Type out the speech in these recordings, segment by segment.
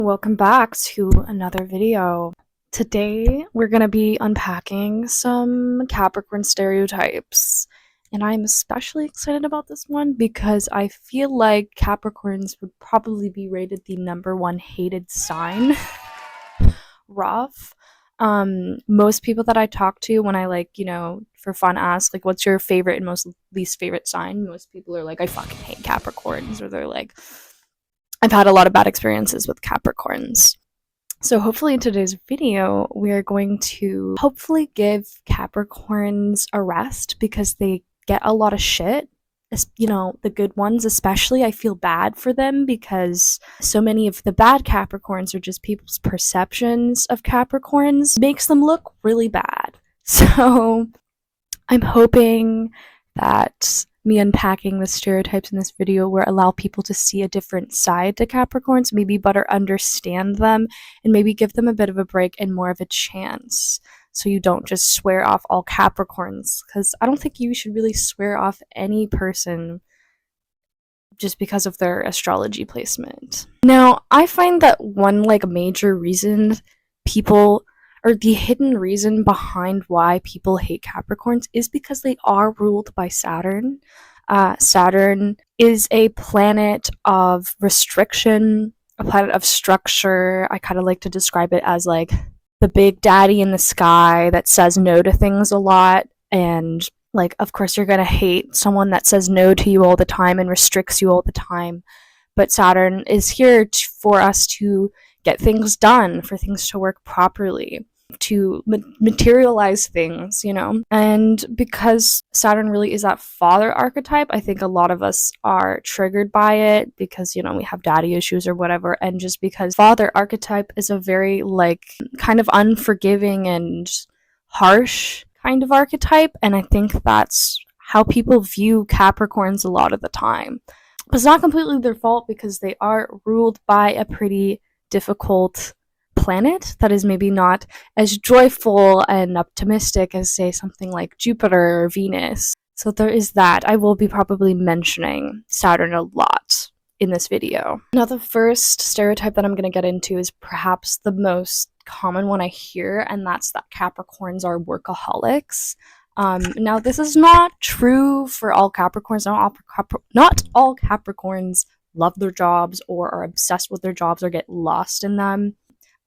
Welcome back to another video. Today we're going to be unpacking some Capricorn stereotypes, and I'm especially excited about this one because I feel like Capricorns would probably be rated the #1 hated sign. Rough. Most people that I talk to when I for fun ask what's your favorite and most least favorite sign, most people are like, I fucking hate Capricorns, or they're like, I've had a lot of bad experiences with Capricorns. So hopefully in today's video, we're going to hopefully give Capricorns a rest because they get a lot of shit. The good ones especially, I feel bad for them because so many of the bad Capricorns are just people's perceptions of Capricorns makes them look really bad. So I'm hoping that me unpacking the stereotypes in this video will allow people to see a different side to Capricorns, maybe better understand them, and maybe give them a bit of a break and more of a chance. So you don't just swear off all Capricorns, because I don't think you should really swear off any person just because of their astrology placement. Now, I find that one major reason the hidden reason behind why people hate Capricorns is because they are ruled by Saturn. Saturn is a planet of restriction, a planet of structure. I kind of like to describe it as the big daddy in the sky that says no to things a lot. And of course, you're going to hate someone that says no to you all the time and restricts you all the time. But Saturn is here for us to get things done, for things to work properly, to materialize things, And because Saturn really is that father archetype, I think a lot of us are triggered by it because, we have daddy issues or whatever. And just because father archetype is a very kind of unforgiving and harsh kind of archetype. And I think that's how people view Capricorns a lot of the time. But it's not completely their fault because they are ruled by a pretty difficult planet that is maybe not as joyful and optimistic as, say, something like Jupiter or Venus. So there is that. I will be probably mentioning Saturn a lot in this video. Now, the first stereotype that I'm going to get into is perhaps the most common one I hear, and that's that Capricorns are workaholics. Now, this is not true for all Capricorns. Not all Capricorns love their jobs or are obsessed with their jobs or get lost in them.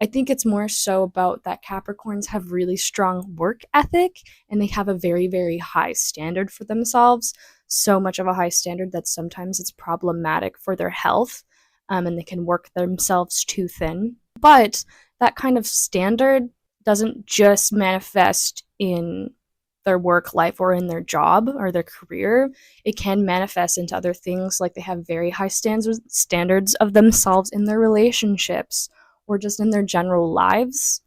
I think it's more so about that Capricorns have really strong work ethic and they have a very, very high standard for themselves. So much of a high standard that sometimes it's problematic for their health, and they can work themselves too thin. But that kind of standard doesn't just manifest in their work life or in their job or their career. It can manifest into other things, like they have very high standards of themselves in their relationships or just in their general lives.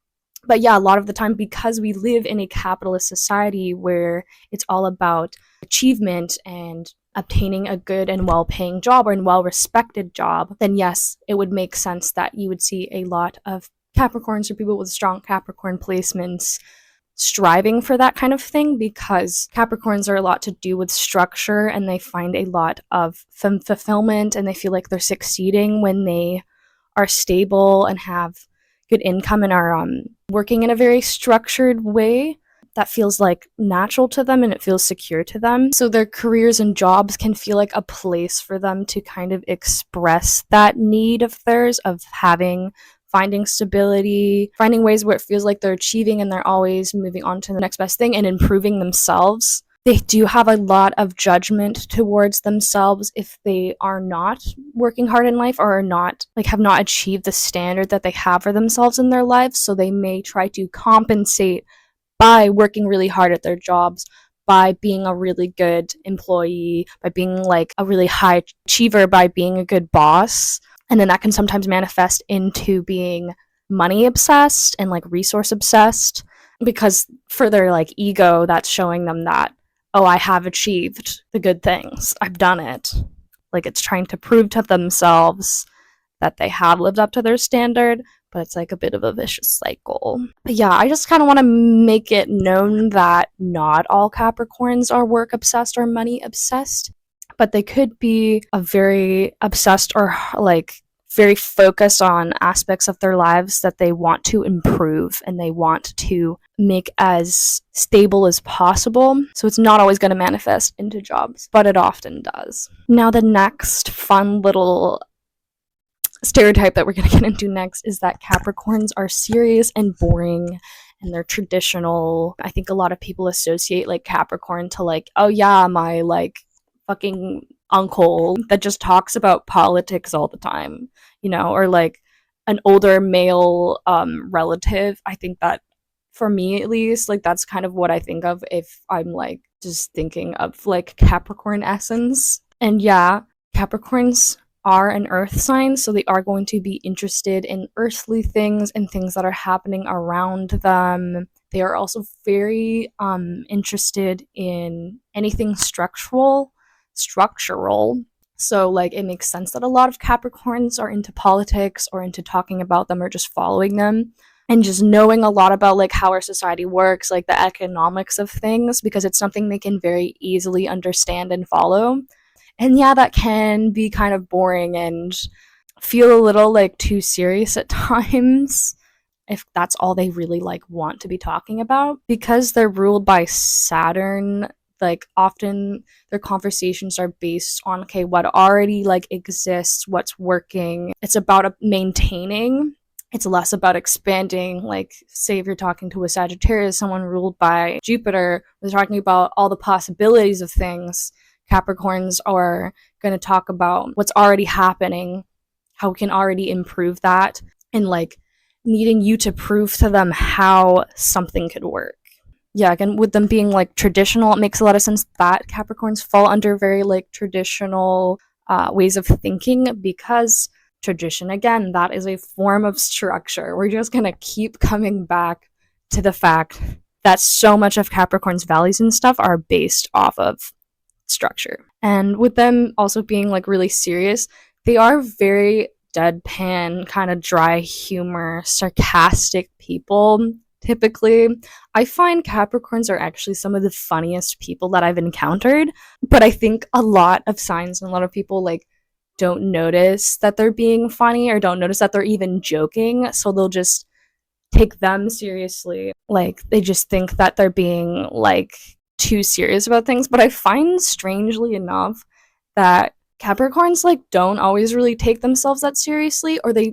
But yeah, a lot of the time, because we live in a capitalist society where it's all about achievement and obtaining a good and well-paying job or a well-respected job, then yes, it would make sense that you would see a lot of Capricorns or people with strong Capricorn placements striving for that kind of thing, because Capricorns are a lot to do with structure and they find a lot of fulfillment and they feel like they're succeeding when they are stable and have good income and are working in a very structured way that feels natural to them and it feels secure to them. So their careers and jobs can feel like a place for them to kind of express that need of theirs of finding stability, finding ways where it feels like they're achieving and they're always moving on to the next best thing and improving themselves. They do have a lot of judgment towards themselves if they are not working hard in life or are not have not achieved the standard that they have for themselves in their lives. So they may try to compensate by working really hard at their jobs, by being a really good employee, by being a really high achiever, by being a good boss. And then that can sometimes manifest into being money obsessed and resource obsessed, because for their ego, that's showing them that, oh, I have achieved the good things. I've done it. It's trying to prove to themselves that they have lived up to their standard, but it's a bit of a vicious cycle. But yeah, I just kind of want to make it known that not all Capricorns are work obsessed or money obsessed, but they could be a very obsessed or very focused on aspects of their lives that they want to improve and they want to make as stable as possible. So it's not always going to manifest into jobs, but it often does. Now, the next fun little stereotype that we're going to get into next is that Capricorns are serious and boring and they're traditional. I think a lot of people associate like Capricorn to like, oh yeah, my like fucking uncle that just talks about politics all the time, you know, or like an older male relative. I think that for me at least, like that's kind of what I think of if I'm like just thinking of like Capricorn essence. And yeah, Capricorns are an earth sign, so they are going to be interested in earthly things and things that are happening around them. They are also very interested in anything structural. So like it makes sense that a lot of Capricorns are into politics or into talking about them or just following them and just knowing a lot about like how our society works, like the economics of things, because it's something they can very easily understand and follow. And yeah, that can be kind of boring and feel a little like too serious at times if that's all they really like want to be talking about. Because they're ruled by Saturn, like often their conversations are based on okay, what already like exists, what's working. It's about maintaining. It's less about expanding. Like say if you're talking to a Sagittarius, someone ruled by Jupiter, they're talking about all the possibilities of things. Capricorns are going to talk about what's already happening, how we can already improve that, and like needing you to prove to them how something could work. Yeah, again, with them being like traditional, it makes a lot of sense that Capricorns fall under very like traditional ways of thinking, because tradition, again, that is a form of structure. We're just going to keep coming back to the fact that so much of Capricorn's values and stuff are based off of structure. And with them also being like really serious, they are very deadpan, kind of dry humor, sarcastic people. Typically, I find Capricorns are actually some of the funniest people that I've encountered, but I think a lot of signs and a lot of people like don't notice that they're being funny or don't notice that they're even joking, so they'll just take them seriously. Like they just think that they're being like too serious about things. But I find, strangely enough, that Capricorns like don't always really take themselves that seriously, or they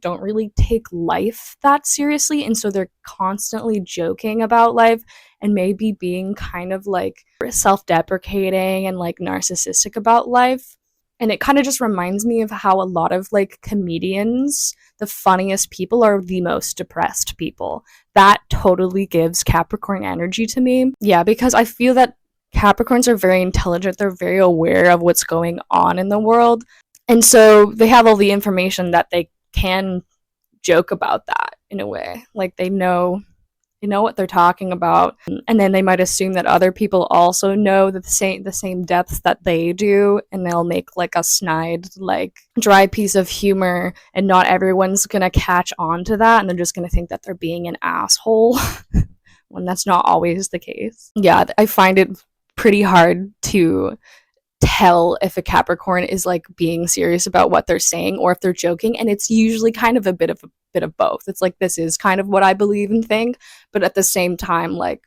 don't really take life that seriously, and so they're constantly joking about life and maybe being kind of like self-deprecating and like narcissistic about life. And it kind of just reminds me of how a lot of like comedians, the funniest people, are the most depressed people. That totally gives Capricorn energy to me. Yeah, because I feel that Capricorns are very intelligent. They're very aware of what's going on in the world. And so they have all the information that they can joke about that in a way. Like they know what they're talking about, and then they might assume that other people also know the same depths that they do, and they'll make like a snide, like dry piece of humor, and not everyone's gonna catch on to that, and they're just gonna think that they're being an asshole when that's not always the case. Yeah, I find it pretty hard to tell if a Capricorn is like being serious about what they're saying or if they're joking, and it's usually kind of a bit of both. It's like, this is kind of what I believe and think, but at the same time, like,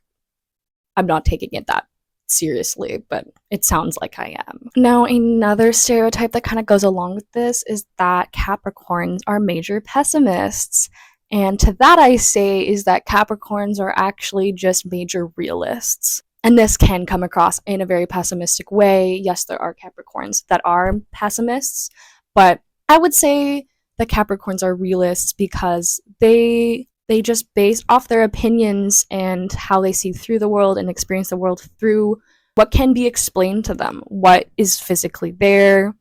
I'm not taking it that seriously, but it sounds like I am. Now, another stereotype that kind of goes along with this is that Capricorns are major pessimists. And to that I say is that Capricorns are actually just major realists. And this can come across in a very pessimistic way. Yes, there are Capricorns that are pessimists, but I would say that Capricorns are realists because they just base off their opinions and how they see through the world and experience the world through what can be explained to them, what is physically there,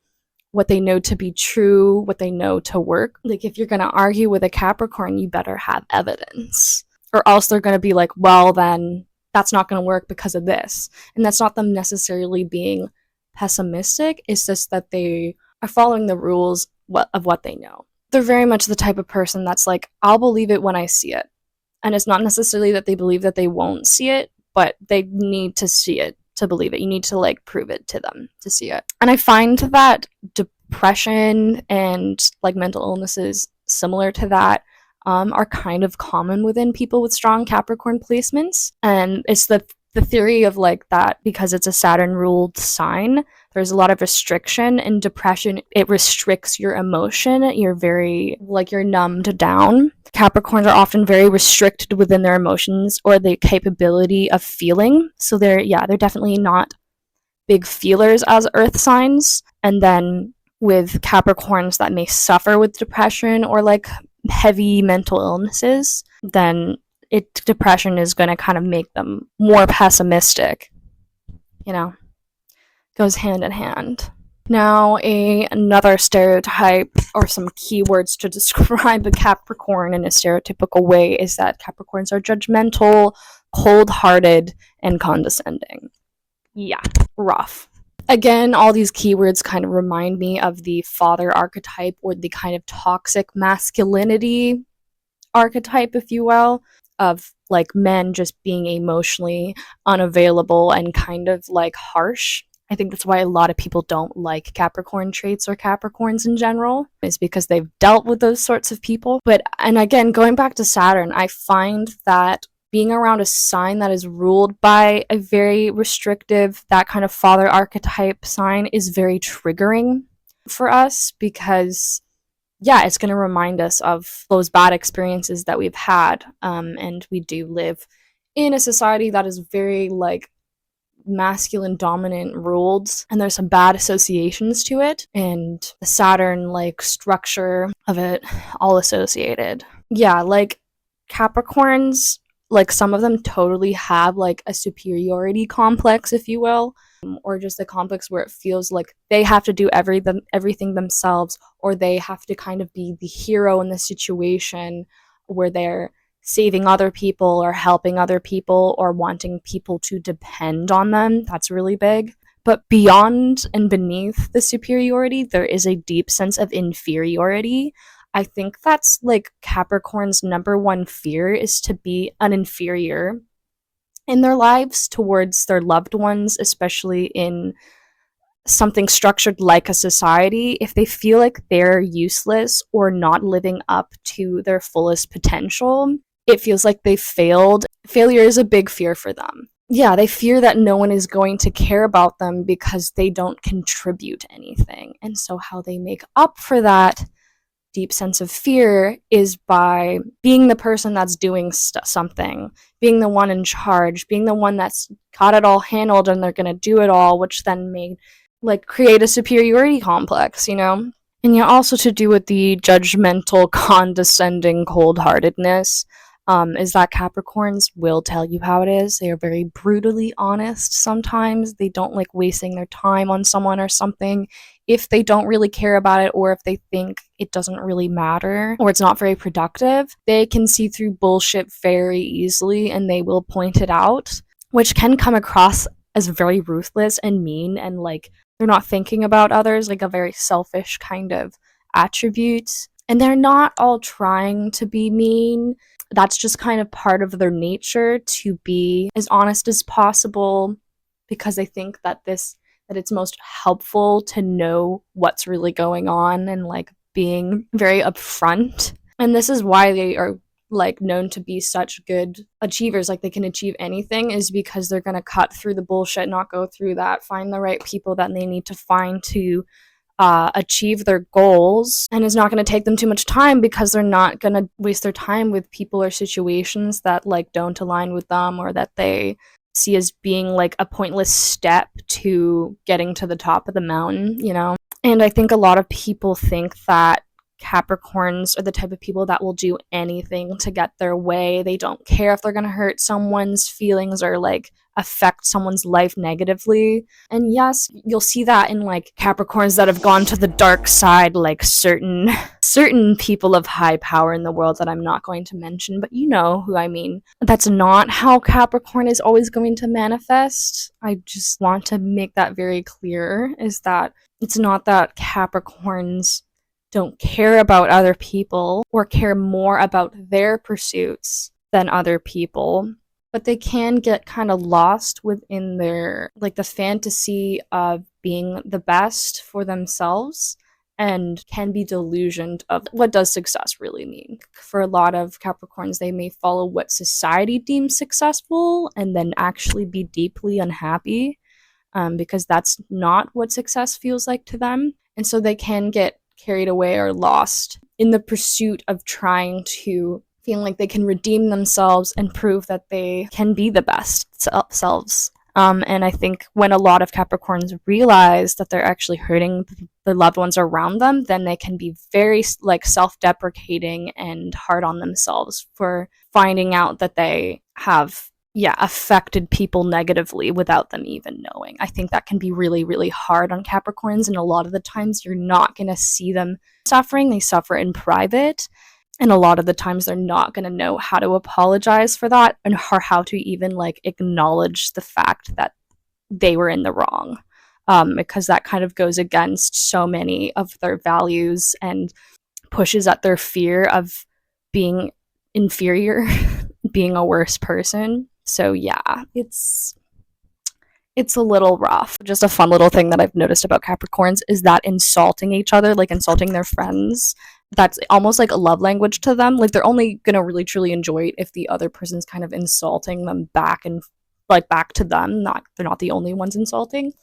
what they know to be true, what they know to work. Like if you're going to argue with a Capricorn, you better have evidence, or else they're going to be like, well, then that's not going to work because of this. And that's not them necessarily being pessimistic. It's just that they are following the rules of what they know. They're very much the type of person that's like, I'll believe it when I see it. And it's not necessarily that they believe that they won't see it, but they need to see it to believe it. You need to like prove it to them to see it. And I find that depression and like mental illnesses similar to that are kind of common within people with strong Capricorn placements. And it's the theory of like that because it's a Saturn ruled sign, there's a lot of restriction. And depression, it restricts your emotion. You're very like you're numbed down. Capricorns are often very restricted within their emotions or the capability of feeling. So they're definitely not big feelers as earth signs. And then with Capricorns that may suffer with depression or like heavy mental illnesses, then depression is going to kind of make them more pessimistic. Goes hand in hand. Now, another stereotype or some keywords to describe a Capricorn in a stereotypical way is that Capricorns are judgmental, cold-hearted, and condescending. Yeah, rough. Again, all these keywords kind of remind me of the father archetype or the kind of toxic masculinity archetype, if you will, of like men just being emotionally unavailable and kind of like harsh. I think that's why a lot of people don't like Capricorn traits or Capricorns in general, is because they've dealt with those sorts of people. And again, going back to Saturn, I find that being around a sign that is ruled by a very restrictive, that kind of father archetype sign is very triggering for us because, yeah, it's going to remind us of those bad experiences that we've had. And we do live in a society that is very, like, masculine dominant ruled, and there's some bad associations to it, and the Saturn, like, structure of it all associated. Yeah, like, Capricorns, like, some of them totally have, like, a superiority complex, if you will, or just a complex where it feels like they have to do everything themselves, or they have to kind of be the hero in the situation where they're saving other people or helping other people or wanting people to depend on them. That's really big. But beyond and beneath the superiority, there is a deep sense of inferiority. I think that's like Capricorn's number one fear, is to be an inferior in their lives towards their loved ones, especially in something structured like a society. If they feel like they're useless or not living up to their fullest potential, it feels like they've failed. Failure is a big fear for them. Yeah, they fear that no one is going to care about them because they don't contribute anything. And so how they make up for that deep sense of fear is by being the person that's doing something, being the one in charge, being the one that's got it all handled and they're going to do it all, which then may like create a superiority complex, you know? And yeah, also to do with the judgmental, condescending cold-heartedness, is that Capricorns will tell you how it is. They are very brutally honest sometimes. They don't like wasting their time on someone or something if they don't really care about it, or if they think it doesn't really matter or it's not very productive. They can see through bullshit very easily and they will point it out, which can come across as very ruthless and mean, and like they're not thinking about others, like a very selfish kind of attribute. And they're not all trying to be mean. That's just kind of part of their nature, to be as honest as possible, because they think that it's most helpful to know what's really going on and like being very upfront. And this is why they are like known to be such good achievers. Like they can achieve anything, is because they're going to cut through the bullshit, not go through that, find the right people that they need to find to achieve their goals. And it's not going to take them too much time because they're not going to waste their time with people or situations that like don't align with them, or that they see as being like a pointless step to getting to the top of the mountain, you know? And I think a lot of people think that Capricorns are the type of people that will do anything to get their way. They don't care if they're going to hurt someone's feelings or like affect someone's life negatively. And yes, you'll see that in like Capricorns that have gone to the dark side, like certain people of high power in the world that I'm not going to mention, but you know who I mean. That's not how Capricorn is always going to manifest. I just want to make that very clear, is that it's not that Capricorns don't care about other people or care more about their pursuits than other people. but they can get kind of lost within their, like, the fantasy of being the best for themselves, and can be delusioned of what does success really mean. For a lot of Capricorns, they may follow what society deems successful and then actually be deeply unhappy, because that's not what success feels like to them. And so they can get carried away or lost in the pursuit of trying to feel like they can redeem themselves and prove that they can be the best selves. And I think when a lot of Capricorns realize that they're actually hurting the loved ones around them, then they can be very, like, self-deprecating and hard on themselves for finding out that they have, affected people negatively without them even knowing. I think that can be really, really hard on Capricorns, and a lot of the times you're not going to see them suffering. They suffer in private, and a lot of the times they're not going to know how to apologize for that, and or how to even, like, acknowledge the fact that they were in the wrong, because that kind of goes against so many of their values and pushes at their fear of being inferior, being a worse person. So yeah, it's a little rough. Just a fun little thing that I've noticed about Capricorns is that insulting each other, like insulting their friends, that's almost like a love language to them. Like, they're only gonna really truly enjoy it if the other person's kind of insulting them back, and like back to them. They're not the only ones insulting,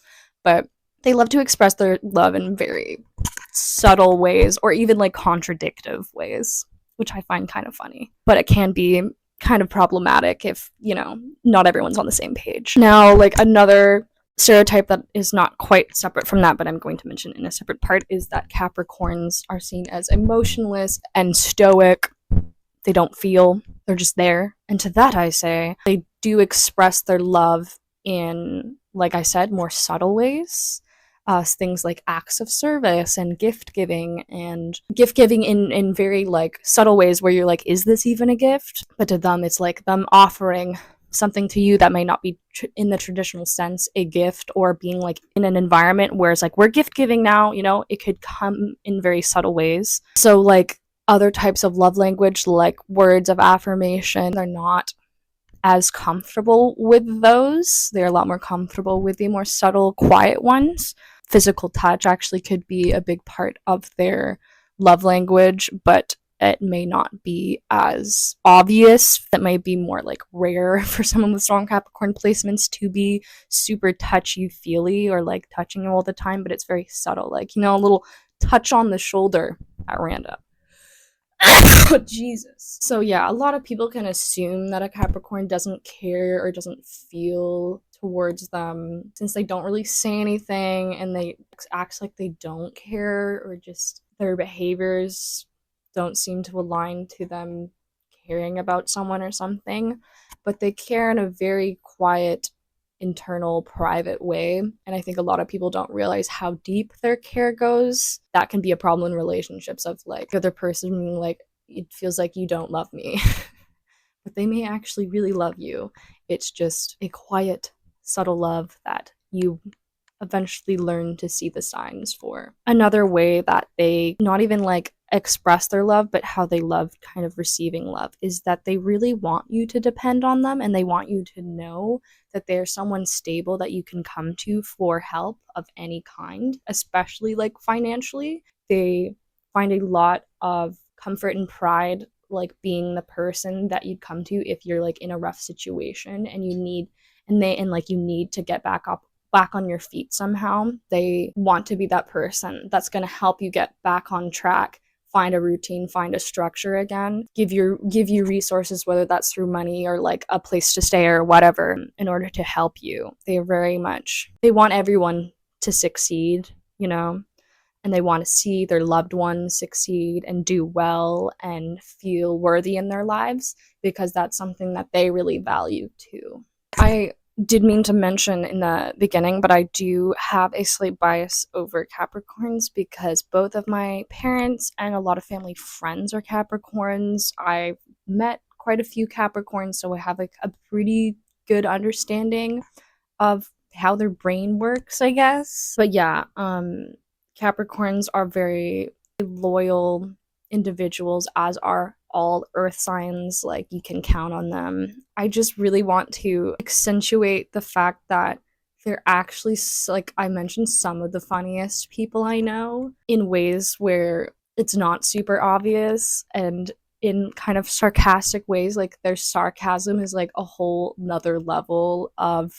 but they love to express their love in very subtle ways, or even like contradictive ways, which I find kind of funny. But it can be kind of problematic if, not everyone's on the same page. Now, like, another stereotype that is not quite separate from that, but I'm going to mention in a separate part, is that Capricorns are seen as emotionless and stoic. They don't feel, they're just there. And to that I say, they do express their love in, like I said, more subtle ways. Things like acts of service and gift giving in very, like, subtle ways where you're like, is this even a gift? But to them, it's like them offering something to you that may not be in the traditional sense a gift, or being like in an environment where it's like, we're gift giving now, it could come in very subtle ways. So, like, other types of love language, like words of affirmation, they're not as comfortable with those. They're a lot more comfortable with the more subtle, quiet ones. Physical touch actually could be a big part of their love language, but it may not be as obvious. That might be more, like, rare for someone with strong Capricorn placements to be super touchy-feely or, like, touching you all the time, but it's very subtle, like, a little touch on the shoulder at random. Oh, Jesus. So yeah, a lot of people can assume that a Capricorn doesn't care or doesn't feel towards them, since they don't really say anything and they act like they don't care, or just their behaviors don't seem to align to them caring about someone or something. But they care in a very quiet, internal, private way. And I think a lot of people don't realize how deep their care goes. That can be a problem in relationships, of, like, the other person being like, it feels like you don't love me. But they may actually really love you. It's just a quiet, subtle love that you eventually learn to see the signs for. Another way that they not even, like, express their love, but how they love kind of receiving love, is that they really want you to depend on them, and they want you to know that they're someone stable that you can come to for help of any kind, especially, like, financially. They find a lot of comfort and pride, like, being the person that you'd come to if you're, like, in a rough situation and you need to get back on your feet somehow. They want to be that person that's going to help you get back on track, find a routine, find a structure again, give you resources, whether that's through money or, like, a place to stay or whatever, in order to help you. They want everyone to succeed, and they want to see their loved ones succeed and do well and feel worthy in their lives, because that's something that they really value too. I did mean to mention in the beginning, but I do have a slight bias over Capricorns, because both of my parents and a lot of family friends are Capricorns. I've met quite a few Capricorns, so I have, like, a pretty good understanding of how their brain works, I guess. But yeah, Capricorns are very loyal individuals, as are all earth signs, like, you can count on them. I just really want to accentuate the fact that they're actually, like I mentioned, some of the funniest people I know in ways where it's not super obvious, and in kind of sarcastic ways. Like, their sarcasm is like a whole nother level of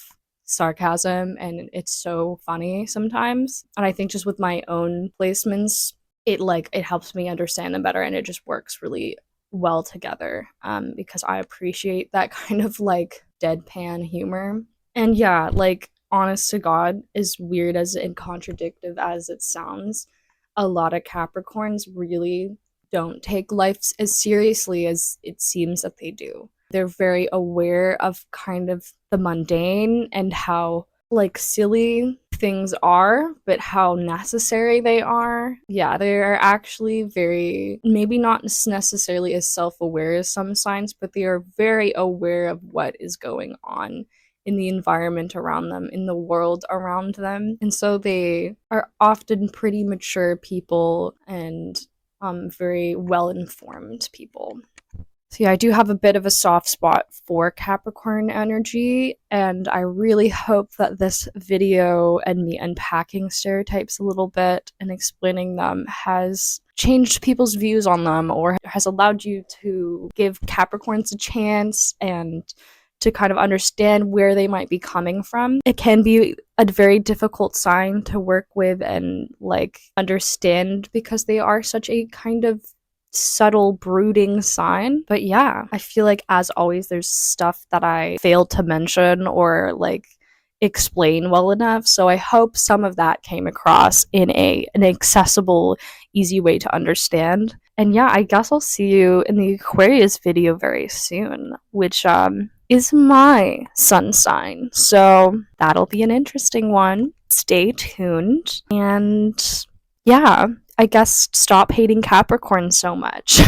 sarcasm, and it's so funny sometimes. And I think just with my own placements, it helps me understand them better, and it just works really well together, because I appreciate that kind of like deadpan humor. And yeah, like, honest to God, as weird as and contradictive as it sounds, a lot of Capricorns really don't take life as seriously as it seems that they do. They're very aware of kind of the mundane and how, like, silly things are, but how necessary they are. Yeah, they are actually very, maybe not necessarily as self-aware as some signs, but they are very aware of what is going on in the environment around them, in the world around them. And so they are often pretty mature people and very well informed people. So yeah, I do have a bit of a soft spot for Capricorn energy, and I really hope that this video and me unpacking stereotypes a little bit and explaining them has changed people's views on them, or has allowed you to give Capricorns a chance and to kind of understand where they might be coming from. It can be a very difficult sign to work with and like understand, because they are such a kind of subtle, brooding sign. But yeah, I feel like, as always, there's stuff that I failed to mention or like explain well enough. So I hope some of that came across in an accessible, easy way to understand. And yeah, I guess I'll see you in the Aquarius video very soon, which is my sun sign. So that'll be an interesting one. Stay tuned. And yeah, I guess stop hating Capricorn so much.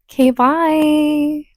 Okay, bye.